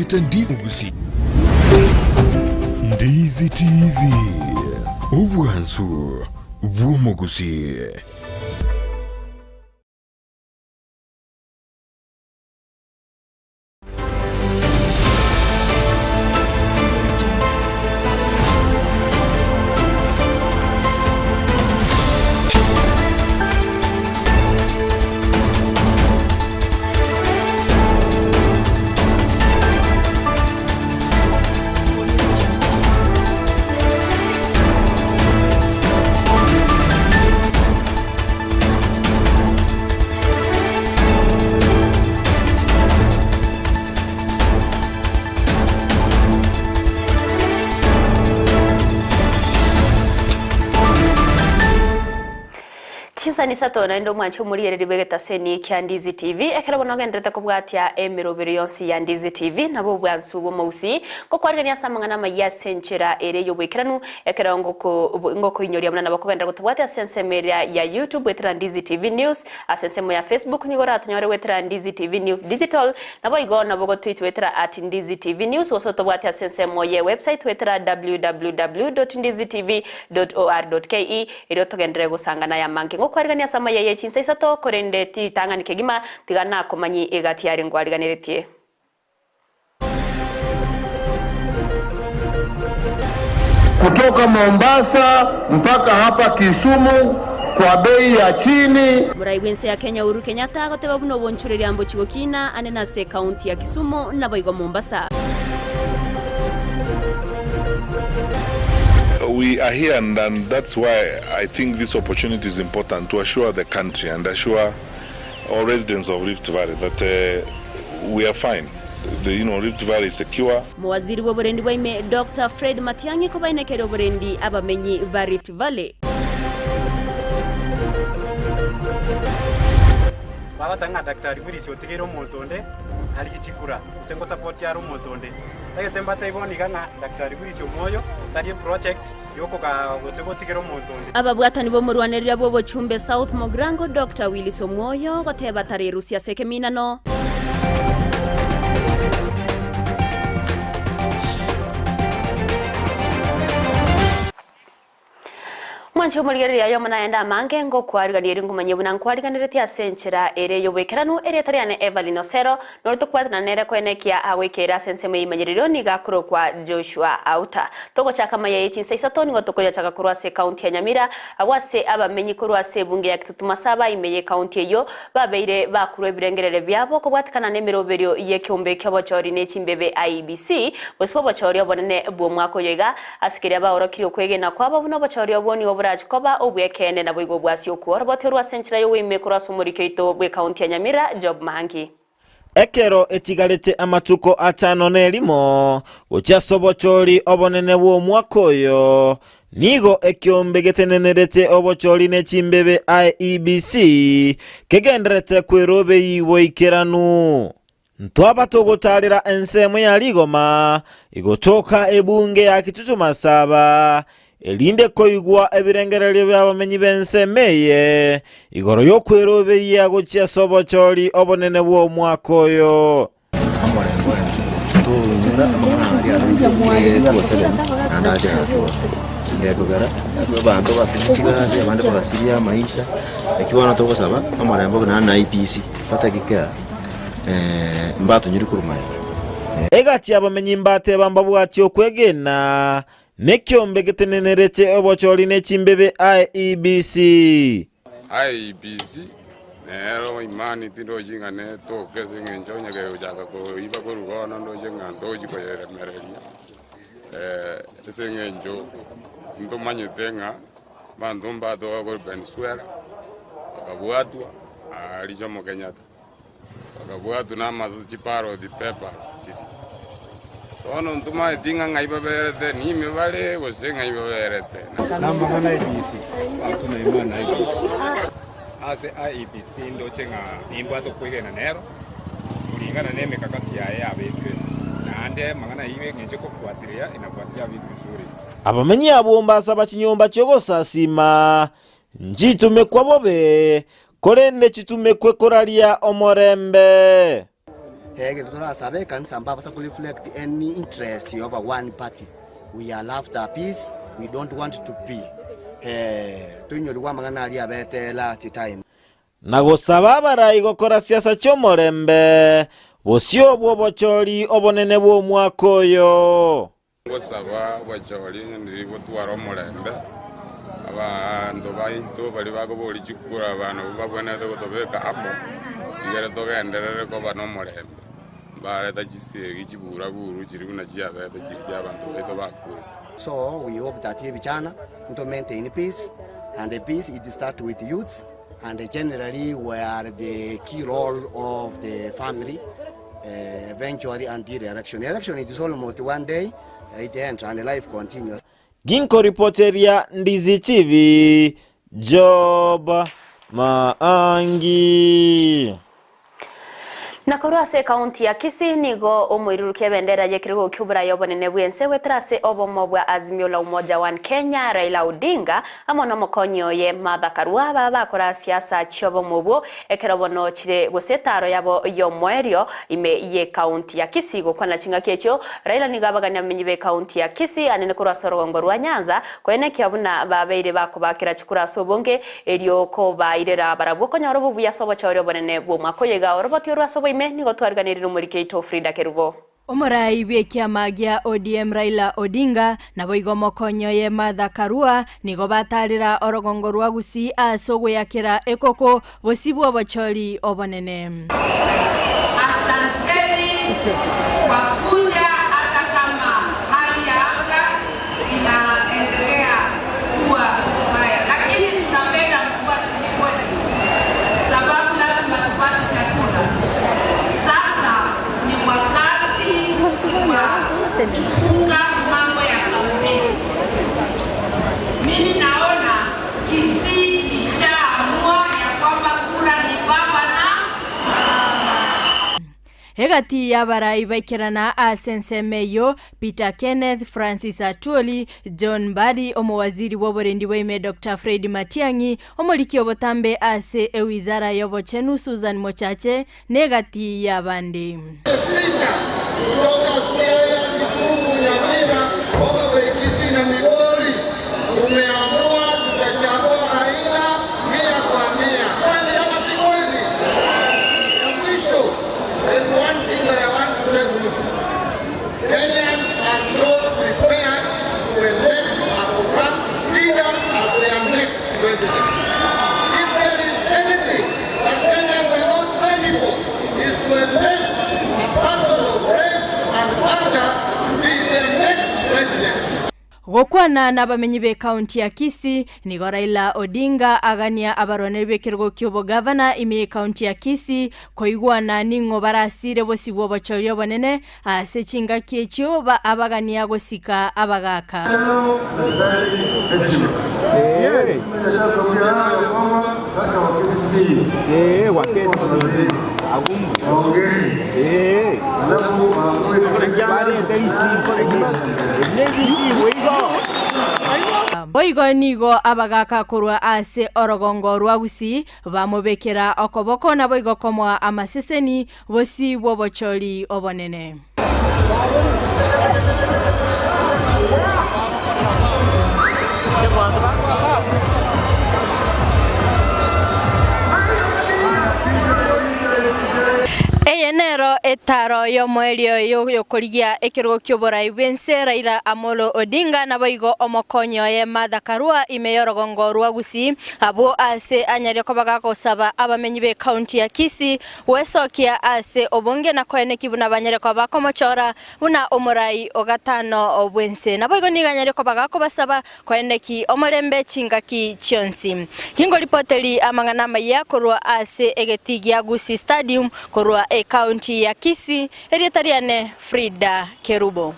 bayita Ndizi. Ndizi TV. Obwansu bw'omugusi. Chinsa Isato na ndo mwancho muri yere begeta seni kya Ndizi TV ekera bonoga ndreta kubwatya emirobero yonsi ya Ndizi TV nabo bwansu bo musi ko kwarigania samangana Amayia senchera ere yobwekeranu ekera ngoko inyoria mwana bakogenda gutubwatya sensemera ya YouTube wetera Ndizi TV News asensemo ya Facebook nigora atnyore wetera Ndizi TV News Digital nabo igona bogo tweet wetera @Ndizi TV News woso tubwatya sensemo ye website wetera www.ndizitv.or.ke ero togendere gusangana ya mangi kwarigania Amayia Chinsa Isato korende titangani kegima tigana komanyi egati yari ngwariganiretie kutoka Mombasa mpaka hapa Kisumu kwa bei ya chini. Muraiwense ya Kenya Uhuru Kenyatta goteba buno bonchureri ambo chigokina anena se county ya Kisumu na boigo Mombasa. We are here and that's why I think this opportunity is important to assure the country and assure all residents of Rift Valley that we are fine. Rift Valley is secure. Mwaziri wa Burundi waime Dr. Fred Matiang'i ko bainekero Burundi abamenyi ba Rift Valley. Baba tanga daktari buri sotigero montonde ali kichikura usengo support ya rumontonde tagetemba taiboni kana daktari buri cyo moyo tari project yoko ka usengo tigero montonde ababwatani bo murwanerira bo bochumbe South Mogrango Dr. Willis Omoyo goteba tari Rusia sekeminano Mwancho muligere ya yomana enda mange ngo kwariganira ngumanye buna kwariganira tia senchera ere yobekeranu ere tariane Evelyn Osero norto kwatna nere kwenekia awekera senseme imanyiriro nigakuro kwa Joshua Auta togo chaka Amayia Chinsa Isato ngo toko ya chaka kurwa se county ya Nyamira awase abamenyi kurwa se bunge ya kitutuma saba imeye county yo babeire bakurwe birengerere byabo ko bwatikana nemirobero ye kyombe ky'abachori ne chimbebe IBC bospo bachori obonene bwo mwako yega asikira baorokiro kwegena kwabo buno bachori oboni koba obwekene na bwigo bwasyo kuoroboterwa senchira yo wimekura sumurikeito bwe county ya Nyamira Job Mangi ekero etigalete amatuko atano nelimo uchasobochori obonene bwo mwakoyo nigo ekyombe getenenerete obochori ne chimbebe IEBC kegenderete kwerobe yiboikeranu ntwaba togotalira ensemo ya ligoma igotoka ebunge ya kitutuma saba elinde koigwa ebirengerere by'abamenyi bensemeye igoro yo kwerobe yago cyasobochori obonene bwo mwakoyo abantu basirikigaze abandi basiriya maisha ekibona tokosaba amarembo na IPC patakika mbato nyiri kurumaye egati abamenyi mbate bamba bwatyo kwegena nekyombe getenenerete obochori ne chimbebe IEBC nero imani tindo jinga ne to kese ngenjo nyage ujaka ko iba ko rugono ndo jinga ndoji ko yere mereria ese ngenjo ndo manyetenga bandumba do ko Venezuela akabuatwa alijomo Kenyatta akabuatwa na mazu chiparo di pepas chiti ono ntuma dinga ngaiba berete ni me vale wose ngaiba berete namba kana IBC atuna imana IBC ase IBC ndo chenga nimba to kwegena nero kulingana neme kakati ya abetwe nande mangana iwe ngenje kufuatilia inafuatilia vitu vizuri abamenyi abomba bachinyomba cyogosasima njitume kwa bobe korende chitume kwe koralia omorembe Turasabe kanisa ambapo to reflect any interest of one party. We are after peace. We don't want to be. Tunyurwa mangana ali abete last time. Na gusaba abarayi gukora siasa cy'omurembe busyo bw'obochori obonene bw'omwaka oyo. Gusaba bochori ndiri butwara omurembe abantu bayinto bali bagobora ikikura abantu babonete gutobeka amo sigere togenderere ko bano omurembe bareta kisegi kibura buru kiri kuna kiabete kiri abantu beto bakuru. So we hope that here China to maintain peace, and the peace it start with youths, and generally where the key role of the family eventually until the election. Election it is almost one day, it ends and life continues. Ginko reporteria Ndizi TV, Job Maangi. Nakorase kaunti ya Kisii nigo omwirurukia bendera yekirigo kyubura yobonene bwense wetrase obomo bwa Azimio la Umoja wa Kenya Raila Odinga amono mokonyo ye Martha Karua bakora siasa cyobomo bwo ekerobono kire gusetaro yabo yomwerio ime ye kaunti ya Kisii gukwana kinga kyecho Raila nigabaganya menyibe kaunti ya Kisii anene kurwa sorogongo rwa Nyanza kwene kyabuna babeire bakubakira kikura sobonge eryo ko bairera barabwo konyoro bubu yasobo cyoro bonene bwo makoyega oroboti rwa sobo ime nigo twarganirira umurikeito Frida Kerubo. Omurai bekiama gya ODM Raila Odinga nabo igomokonyo ye Martha Karua nigo batarira orogongo rwa Gusii asogo yakira ekoko bosibwo bochori obonene. Asanteni kwa kuja hata kama hali ya anga inaendelea kuwa mbaya, lakini tunapenda kuwa kwetu sababu lazima tupate chakula. Sasa ni wakati wa kufunga mambo ya kampeni. Mimi naona Kisii ishaamua ya kwamba kura ni baba na Hegati yabarai baikirana asensemeyo Peter Kenneth, Francis Atwoli, John Badi omowaziri woborendi weme Dr. Fred Matiangi omoliki obotambe ase ewizara yobochenu Susan Mochache negati yabandi. Gokwana nabamenyi be kaunti ya Kisii nigo Raila Odinga agania abarone bekirgo kyobo governor ime kaunti ya Kisii koigwana ningo barasire bosibwo bochorio bonene ase chinga kyecho ba abagania gosika abagaka. Boigo nigo abagaka kurwa ase orogongo rwa Gusii bamobekera okoboko na boigo komwa amaseseni bosi bobochori obonene. Eyenero etaro yomwelio yokoligia ekirgo kyobora ibense Raila Amolo Odinga na boigo omokonyo ye Martha Karua imeyorogongo rwa Gusii abo ase anyari kobagako saba abamenyi be county ya Kisii wesokia ase obonge na kwene kibuna banyare kobako mochora una omurai ogatano obwense na boigo niganyari kobagako basaba kwene ki omolembe chingaki chionsi kingo ripoteli amangana maya korwa ase egetigia Gusii Stadium korwa kaunti ya Kisii erietariane Frida Kerubo.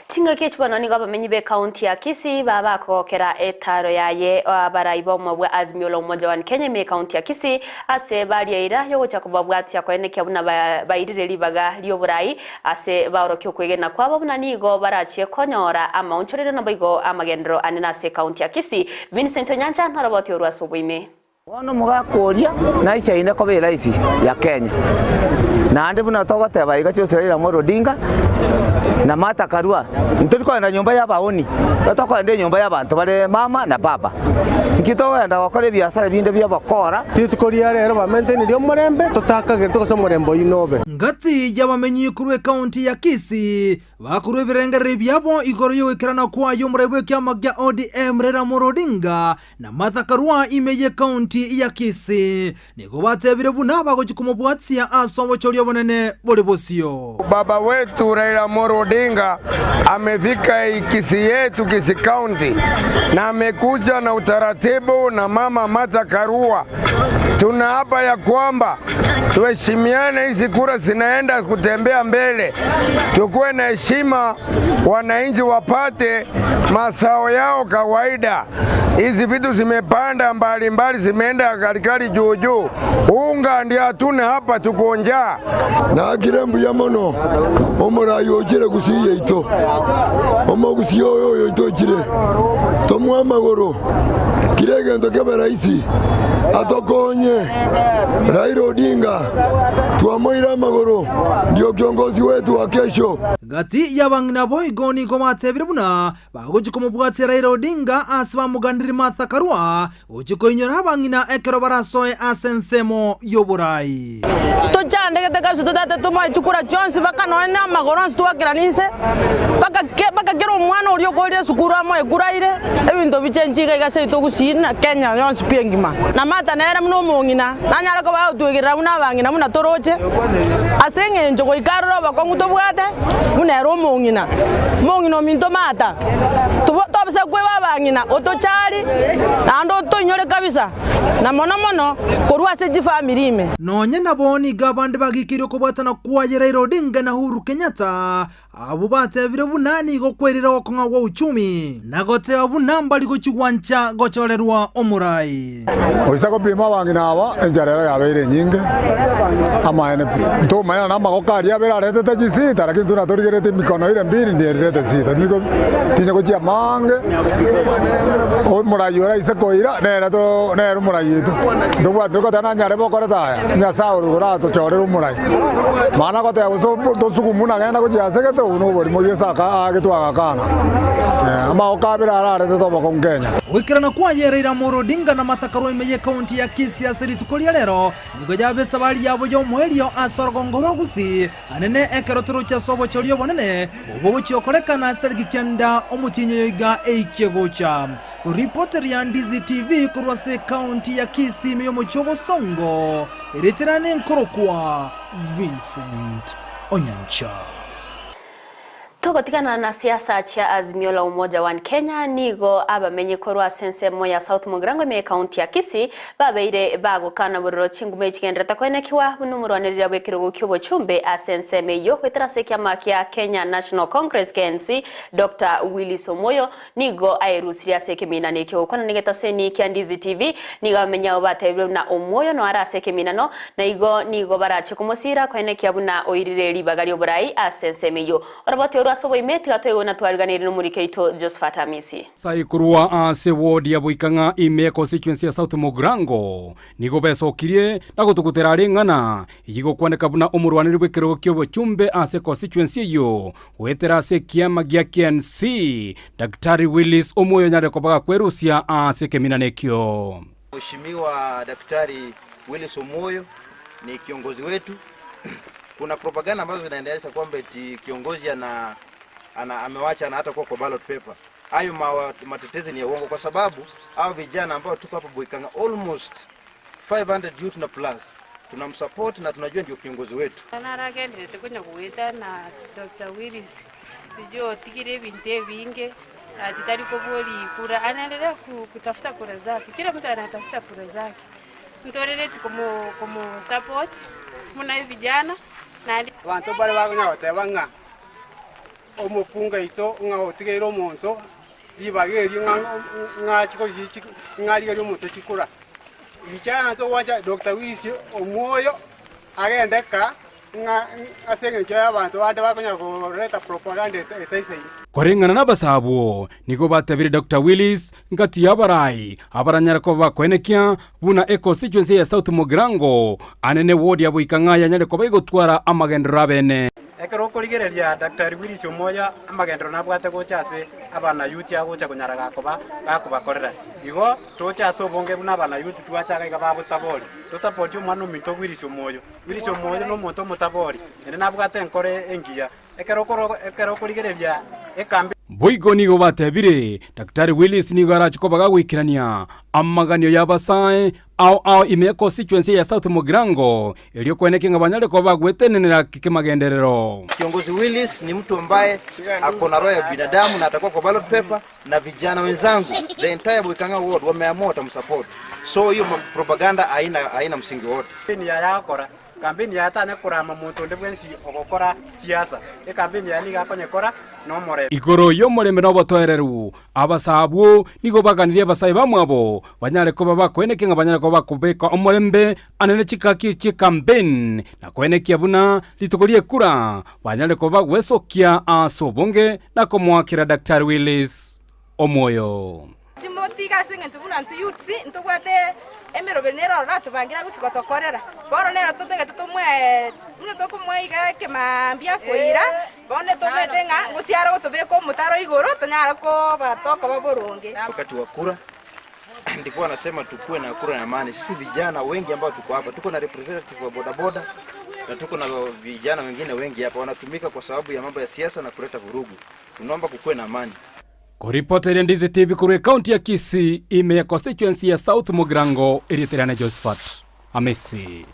Chinga kechwana ni gabamenyi be kaunti ya Kisii baba kokera etaro yaye abaraibo mabwe Azimio la Umoja wa Kenya me kaunti ya Kisii ase bali ira yo chakubabwati yakone kyabuna bayirire libaga lyoburai ase barokyo kwegena kwabo buna nigo barachie konyora ama unchorero nabigo amagendro anena ase kaunti ya Kisii. Vincent Onyancha naraboti orwaso bwime Wano mugakoria na isha ine kobera isi ya Kenya na ande buna togoteba igacho Raila Amolo Odinga na Martha Karua nturiko na nyumba ya baoni toko ende nyumba ya bantu bare mama na baba nkito enda wakore biasara binde bya bakora tukoria rero bamente ni ryo murembe tutakagire tukosa murembo inobe ngati yabamenyi kurwe county ya Kisii bakurwe birengere byabo igoro yowekerana kwa yo murebe kyama kya ODM Raila Amolo Odinga na Martha Karua imeye county ya Kisii niko batebire buna bagochikumubwatsia asomo cholyo bonene bole bosio. Baba wetu Raila Amolo Odinga amefika Kisii yetu, Kisii County, na amekuja na utaratibu na mama Martha Karua. Tunaapa ya kwamba tuheshimiane, hizi kura zinaenda kutembea mbele, tukuwe na heshima, wananchi wapate masao yao kawaida. Hizi vitu zimepanda mbalimbali, zimeenda karikari juu. Unga ndio hatuna hapa, tuko njaa. Na kirembu ya mono omurayo chire gusiye ito omogusiyo yo ito chire tomwa magoro kiregendo kebe raisi atokonye Raila Odinga tuamoira magoro ndio kiongozi wetu wa kesho. Gati ya bangina boy goni komatebire buna bagochikumubwatsia Raila Odinga asiba mugandiri Martha Karua uchikoinyora bangina ekero barasoe asensemo yoburai tojande gete kabisa todate tuma chukura chonsi bakanoena magoronsi twakiranise baka kero mwana ulio koire sukuru amo ekuraire ebindo bichenjiga igase itogusina Kenya yonsi piengima na Martha nera muno mongina nanyara ko bautwigirira muna bangina muna toroche asenge njogo ikarro bakonguto bwate munero mongina minto Martha tobese kwe babangina otochari nando tonyore kabisa na mono korwa seji family ime nonye naboni gabande bagikiro kubwatana kwa Raila Odinga na Uhuru Kenyatta abo batebire bunani gokwerera okonga wa uchumi nagote abunamba ligochigwancha gochorerwa omurai oisa ko bima bangina aba enjarera yabeire nyinge amaene to maya na magokari abera rete tajisita lakini tunatorigere mikono ile mbili ndiye rete sita niko tinya gochia mange o murai ora isa koira nero murai yetu ndobwa ndoko tana nyare bokore taya nya sauru gora to chorera omurai mana ko te abuso to sukumuna genda gochia sege uno bori moyesa ka age twagakana ama okabira arare to boko Kenya wikirana kwa Raila Amolo Odinga na Martha Karua imeye county ya Kisii asiri tukolia lero nigo jabe sabali yabo yo mwelio asorgongoro gusi anene ekero turucha sobo cholio bonene obo chiokolekana asiri kienda omutinyo yoiga eikegocha reporter ya Ndizi TV kurwase county ya Kisii meyo mochobo songo ereterane nkorokwa Vincent Onyancha. Tugotikana na siasa cha Azimio la Umoja wa Kenya nigo abamenye korwa sensemo ya South Mugirango me county ya Kisii babeire bagukana buriro chingume chigendera kwenekiwa bunumuranirira bwekiro kyobo chumbe asenseme yo kwetrase kyama kya Kenya National Congress KNC Dr. Willis Omoyo nigo airusiria sekemina nekyo kwana nigeta seni kya Ndizi TV nigo amenya obatebire na Omoyo no ara sekemina no na nigo barachikumosira kwenekiwa buna oirire libagali oburai asenseme yo orabote sobo imeti gatoyo na twariganire n'umurikeito Josephat Amisi Saikurwa ase ward ya Buikanga ime constituency ya South Mugirango nigo besokirie na gutugutera ringana igigo kwandika buna umurwanire bwekero kyobo chumbe ase constituency yo wetera ase kiama gya KNC Daktari Willis Omoyo nyare kobaga kwerusia ase keminane kyo. Mheshimiwa Daktari Willis Omoyo ni kiongozi wetu. Kuna propaganda ambazo zinaendelea kwamba eti kiongozi amewacha na hata kwa ballot paper. Hayo matetezi ni ya uongo kwa sababu hao vijana ambao tuko hapa Buikanga almost 500 youth na plus tunamsupport na tunajua ndio kiongozi wetu. Narage ndete kunya kuita na Dr. Willis sijui tigire binte vinge atitari koboli kura anaendelea kutafuta kura zake. Kila mtu anatafuta kura zake. Mtorele como support muna vijana nandi abantu bari bagunya batebanga omupunga ito nga otigero omuntu libageri nga chiko ngali gari omuntu chikura bichana to wacha Dr. Willis Omoyo agendeka asenge njo y'abantu bande bakonya kureta propaganda etaisei. Kuringana n'abasabo niko batabire Dr. Willis ngati yabarai abaranyara ko bakwenekia buna constituency ya South Mugirango anene ward ya Buikangaya nyare ko bayigotwara amagendero abene. Ekero kurigereria Dr. Willis omoya amagendero nabwate gochase abana youth yagocha kunyaraga koba bakubakorera. Igo tochase obonge buna abana youth twachaga gaba butabori. To support umwana ominto Willis omoyo. Willis omoyo no muntu mutabori. Ene nabwate nkore engia. Ekero kurigereria ekambi Boigo nigo batebire Dr. Willis nigo arachikobaga gwikirania amaganio y'abasae au ime constituency ya South Mugirango iliyo kweneke ngabanyale ko bagwetenenera kikemagenderero. Kiongozi Willis ni mtu ambaye ako na roho ya binadamu na atakuwa kwa ballot paper, na vijana wenzangu the entire Buikanga ward wameamua tamsupport. So hiyo propaganda haina msingi wote. Ni ya yakora kampeni ya tane kurama muntu ndebwensi ogokora siasa e kampeni ya niga konyekora no more igoro yo mureme no botoereru abasabu nigo baganirie basai bamwabo banyare ko babakweneke ngabanyare ko bakubeka omurembe anene chikaki campaign na kwenekia buna litukolie kura banyare ko bagwesokia asobonge na komwakira Dr. Willis omoyo Timothy gasinga ntubuna ntuyutsi ntubwate emero benero ratu bangira gusikotokorera boro nero tutege tutumwe ntokumwe igake mambia koira bone tometenga ngutiara gutubeko mutaro igoro tonyara ko batoka baboronge. Wakati wa kura ndikuwa nasema tukue na kura ya amani. Sisi vijana wengi ambao tuko hapa tuko na representative wa bodaboda na tuko na vijana wengine wengi hapa wanatumika kwa sababu ya mambo ya siasa na kuleta vurugu. Tunaomba kukue na amani. Kuripota Ndizi TV kuri county ya Kisii ime ya constituency ya South Mugirango iritirana Josephat Amisi.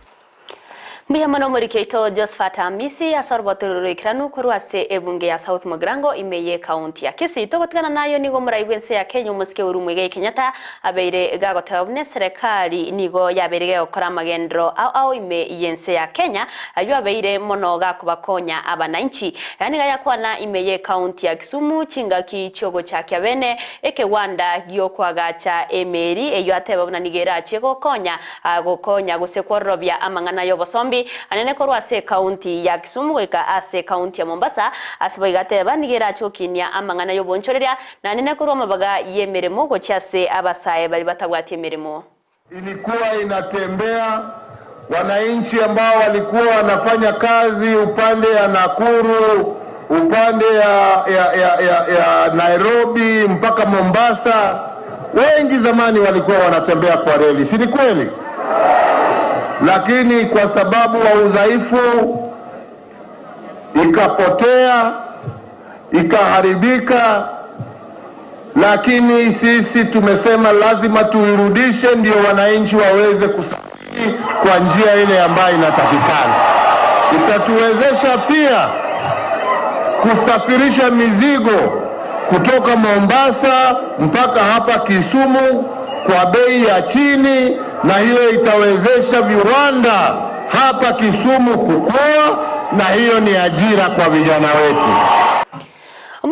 Mbihamano murikeito Josephat Amisi asorbotorero ikiranu kurwase ebunge ya South Mugirango imeye county ya Kisii togotikana nayo nigo muraibense ya Kenya umuske urumwege Kenyatta abeire gagotabune serikali nigo yaberege okora magendro au ime yense ya Kenya ayo abeire monoga kubakonya abananchi yani ga yakwana imeye county ya Kisumu chingaki chogo cha kyabene ekewanda gyo kwagacha emeri eyo atebabuna nigera chego konya agokonya gusekorobya amangana yo bosombi anene korwa se county ya Kisumu eka ase county ya Mombasa asibaigate banigera chokinia amangana yo bonchoreria na anene korwa mabaga yemeremo go cyase abasaye bali batabwati yemeremo. Ilikuwa inatembea wananchi ambao walikuwa wanafanya kazi upande ya Nakuru, upande ya Nairobi mpaka Mombasa, wengi zamani walikuwa wanatembea kwa reli, si ni kweli? Lakini kwa sababu wa udhaifu ikapotea, ikaharibika, lakini sisi tumesema lazima tuirudishe ndio wananchi waweze kusafiri kwa njia ile ambayo inatakikana. Itatuwezesha pia kusafirisha mizigo kutoka Mombasa mpaka hapa Kisumu kwa bei ya chini, na hiyo itawezesha viwanda hapa Kisumu kukua, na hiyo ni ajira kwa vijana wetu.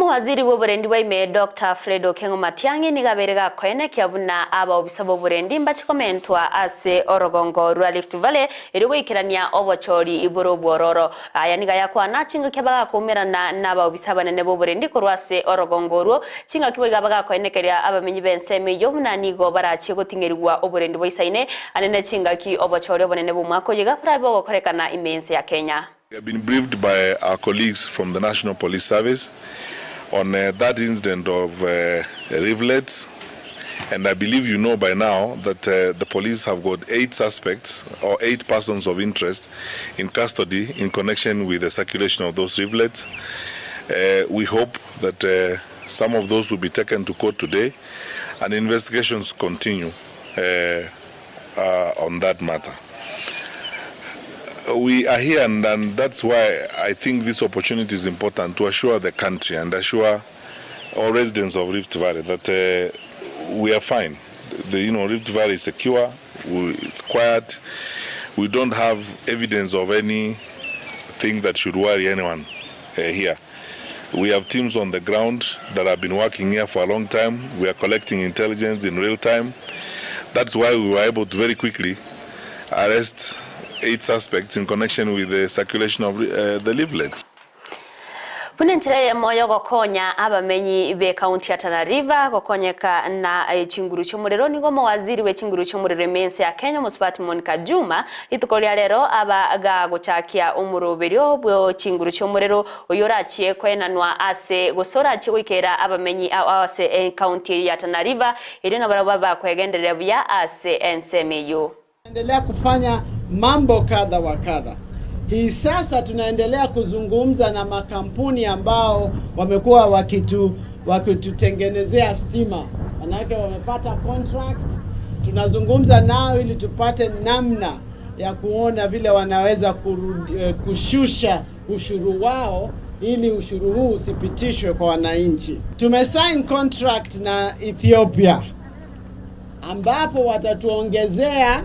Waziri w'uburendi waime Dr. Fredo Kengo Matiang'i nigaberega kwene kyabuna aba obisabo burendi mbachikomentwa ase orogongo rwa Rift Valley irigo ikirania obochori iburo bwororo aya niga yakwana chinga kyabaga kumerana naba obisaba nene burendi kurwase orogongo rwo chinga kiboga baga kwene keria abamenyi benseme yobuna nigo barachi gutingerirwa oburendi boisaine anene chinga ki obochori obonene bumwako yiga prabo gokorekana imense ya Kenya. We have been briefed by our colleagues from the National Police Service on that incident of rivulets, and I believe you know by now that the police have got 8 suspects or 8 persons of interest in custody in connection with the circulation of those rivulets. We hope that some of those will be taken to court today and investigations continue on that matter. We are here, and that's why I think this opportunity is important to assure the country and assure all residents of Rift Valley that we are fine. Rift Valley is secure, it's quiet, we don't have evidence of anything that should worry anyone here. We have teams on the ground that have been working here for a long time. We are collecting intelligence in real time. That's why we were able to very quickly arrest its aspects in connection with the circulation of the leaflets. Punentire moyo gokonya abamenyi be county ya Tana River gokonyeka na chinguru cy'umuriro nigo mu waziri we chinguru cy'umuriro mense ya Kenya Muspat Monica Juma litukolia rero abaga gochakia umuroberio bwo chinguru cy'umuriro uyorakiye kwenanwa ase gosora cy'wikera abamenyi awase county ya Tana River iri nabaraba bakwegenderera bya ase NSMU. Endelea kufanya mambo kadha wa kadha. Hii sasa tunaendelea kuzungumza na makampuni ambao wamekuwa wakitutengenezea stima. Manake wamepata contract. Tunazungumza nao ili tupate namna ya kuona vile wanaweza kushusha ushuru wao ili ushuru huu usipitishwe kwa wananchi. Tumesign contract na Ethiopia ambapo watatuongezea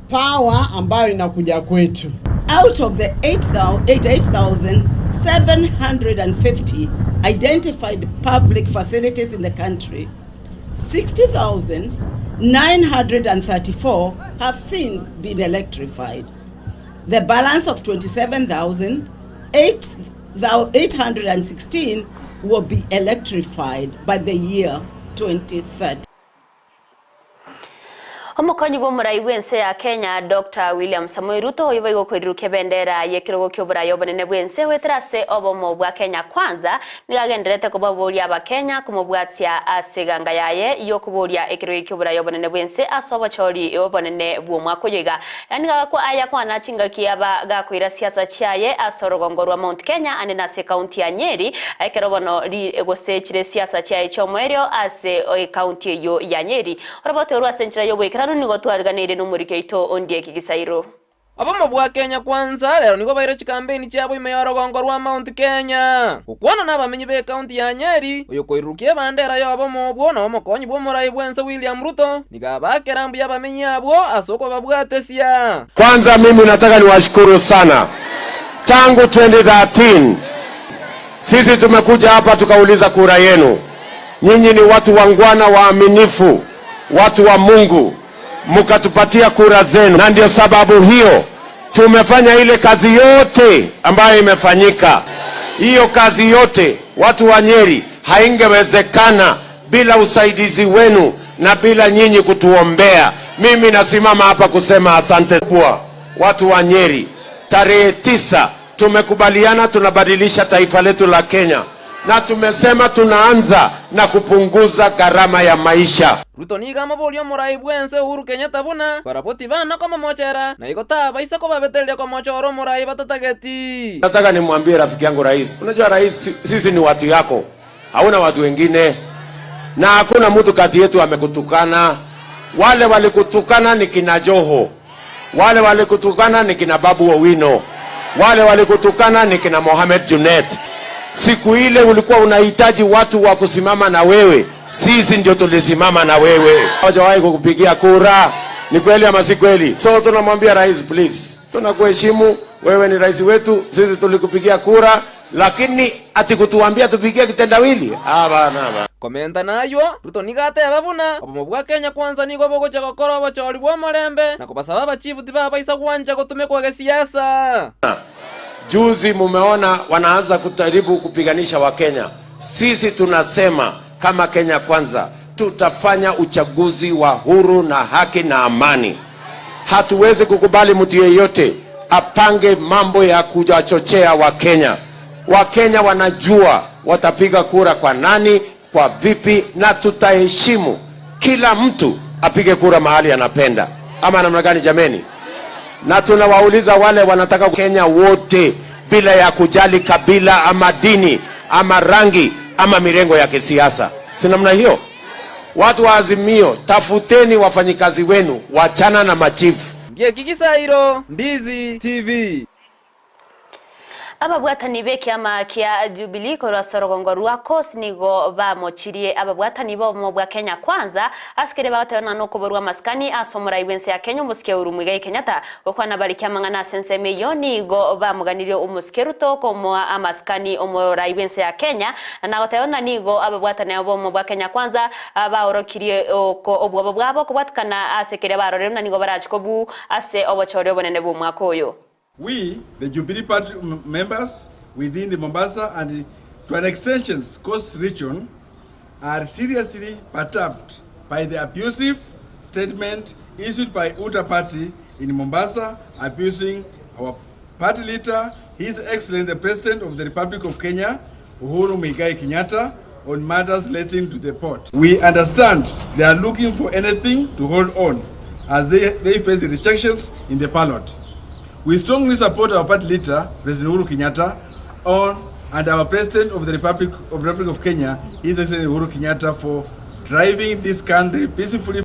power ambayo inakuja kwetu. Out of the 88,750 identified public facilities in the country, 60,934 have since been electrified. The balance of 27,816 will be electrified by the year 2030. Omukonyi bw'omurai bw'ense ya Kenya Dr. William Samoei Ruto oyibago kwiruke bendera yekirogo ky'oburayi obonene bw'ense weterase obomo bwa Kenya kwanza nigagenderete kubabulia abakenya kumubwatia aseganga yaye yokubulia ekirogo ky'oburayi obonene bw'ense asobochori obonene bw'omwaka oyiga yani gakwa aya kwana chingaki aba gakwira siasa chaye asorogongorwa Mount Kenya ane na se county ya Nyeri ekerobono li egosechire siasa chaye chomwerio ase county yo ya Nyeri orobote orwa senchira yo kanu nigo twariganire n'umurike ito ondie kigisairo Abamo bwa Kenya kwanza lero nigo bayire chikampeni cyabo imeyorogongo rwa Mount Kenya ukwana n'abamenyi be county ya Nyeri uyo koirukiye bandera yo abamo bwo no mukonyi bwo murayi bwense William Ruto nigabakerambu y'abamenyi abo asoko babwatesia. Kwanza mimi nataka niwashukuru sana. Tangu 2013 sisi tumekuja hapa tukauliza kura yenu. Nyinyi ni watu wangwana waaminifu, watu wa Mungu, mukatupatia kura zenu, na ndio sababu hiyo tumefanya ile kazi yote ambayo imefanyika. Hiyo kazi yote watu wa Nyeri haingewezekana bila usaidizi wenu na bila nyinyi kutuombea. Mimi nasimama hapa kusema asante kwa watu wa Nyeri. Tarehe 9 tumekubaliana tunabadilisha taifa letu la Kenya. Na tumesema tunaanza na kupunguza gharama ya maisha. Ruto niga mabolio murai bwense Uhuru Kenyatta buna barapoti bana kama mochera na igota baisa ko babetelya kwa mochoro murai batatageti. Nataka nimwambie rafiki yangu rais, unajua rais, sisi ni watu yako, hauna watu wengine, na hakuna mtu kati yetu amekutukana. Wale walikutukana ni kina Joho, wale walikutukana ni kina Babu Owino, wale walikutukana ni kina Mohamed Junet. Siku ile ulikuwa unahitaji watu wa kusimama na wewe, sisi ndio tulisimama na wewe. Hawajawahi kukupigia kura, ni kweli ama si kweli? So tunamwambia rais, please, tunakuheshimu, wewe ni rais wetu, sisi tulikupigia kura, lakini ati kutuambia tupigie kitendawili? Bana. Komenta nayo Ruto nigate ababuna obomo bwa Kenya kwanza nigo bogocha gokora abachori bwa Morembe na kubasaba abachifu tiba baisa kuanja kutumekwa siasa. Juzi mumeona wanaanza kujaribu kupiganisha Wakenya. Sisi tunasema kama Kenya kwanza tutafanya uchaguzi wa huru na haki na amani. Hatuwezi kukubali mtu yeyote apange mambo ya kuchochea Wakenya. Wakenya wanajua watapiga kura kwa nani, kwa vipi, na tutaheshimu kila mtu apige kura mahali anapenda. Ama namna gani jameni? Na tunawauliza wale wanataka Kenya wote bila ya kujali kabila ama dini ama rangi ama mirengo ya kisiasa. Si namna hiyo? Watu wa Azimio, tafuteni wafanyikazi wenu, wachana na machifu. Ngie kikisairo, Ndizi TV. Ababwatani be kiama kia Jubilee korwa sorogongo rwa Coast nigo bamochirie ababwatani bo mu bwa Kenya Kwanza askere bagatana no kuborwa maskani asomora iwense ya Kenya umuske urumwiga Kenyatta okwana bari kiamangana sense meyoni go bamuganire umuske rutoko mu amaskani omora iwense ya Kenya na gotayona nigo ababwatani abo mu bwa Kenya Kwanza abaorokirie ko obwo bwabo kubwatkana asekere barore na nigo barachikobu ase obochore bonene bu mwaka oyo. We, the Jubilee Party members within the Mombasa and to an extension Coast region, are seriously perturbed by the abusive statement issued by UTA Party in Mombasa abusing our party leader, His Excellency the President of the Republic of Kenya, Uhuru Muigai Kenyatta, on matters relating to the port. We understand they are looking for anything to hold on as they face the rejections in the ballot. We strongly support our party leader, President Uhuru Kenyatta, and our President of the Republic of Kenya, His Excellency Uhuru Kenyatta, for driving this country peacefully